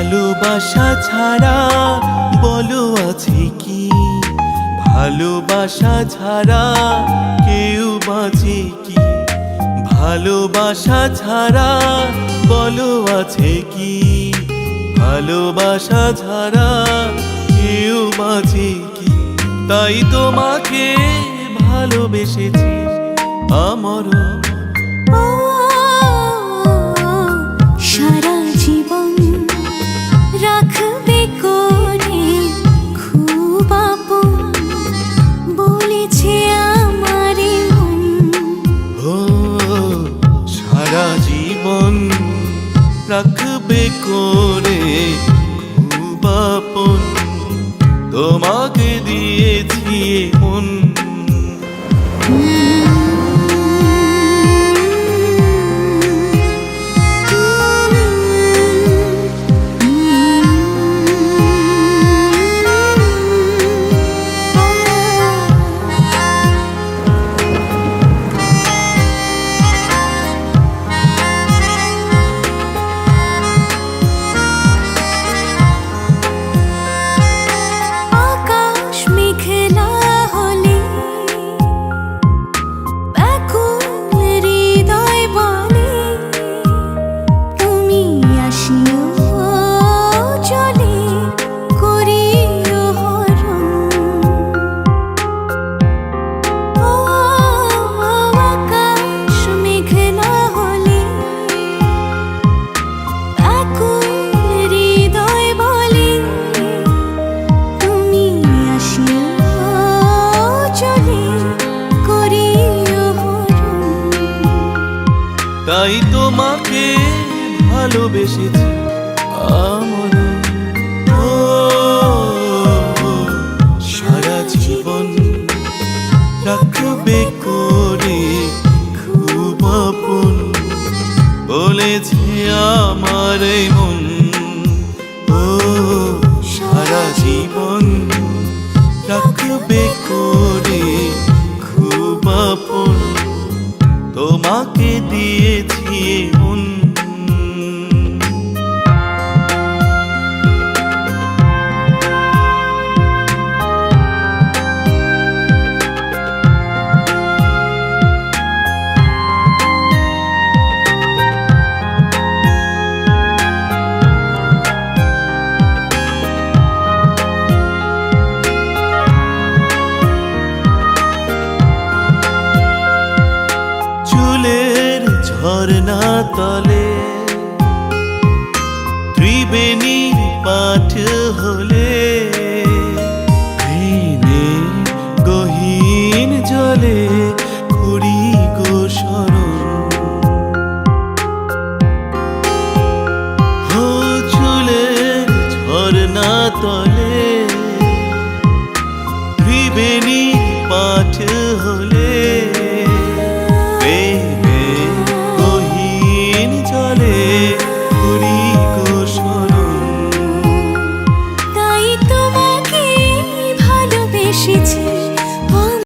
ভালোবাসা ছাড়া বলো আছে কি? ভালোবাসা ছাড়া কেউ বাঁচে কি? ভালোবাসা ছাড়া বলো আছে কি? ভালোবাসা ছাড়া কেউ বাঁচে কি? তাই তোমাকে ভালোবেসেছি আমার সারা জীবন রাখবে করে খুব আপন বলেছে আমার মন। ও সারা জীবন রাখবে করে খুব আপন তোমাকে দিয়েছি মন। তাই তোমাকে ভালোবেসেছি আমার ও সারা জীবন রাখবে করে খুব আপন বলেছে আমার মন। ও সারা জীবন রাখবে করে খুব আপন তোমাকে দিয়েছি মন। ঝরনা তলে ত্রিবেণীর পাঠ হলে গহীন জলে করি গো শরণ। চুলের ঝরনা তলে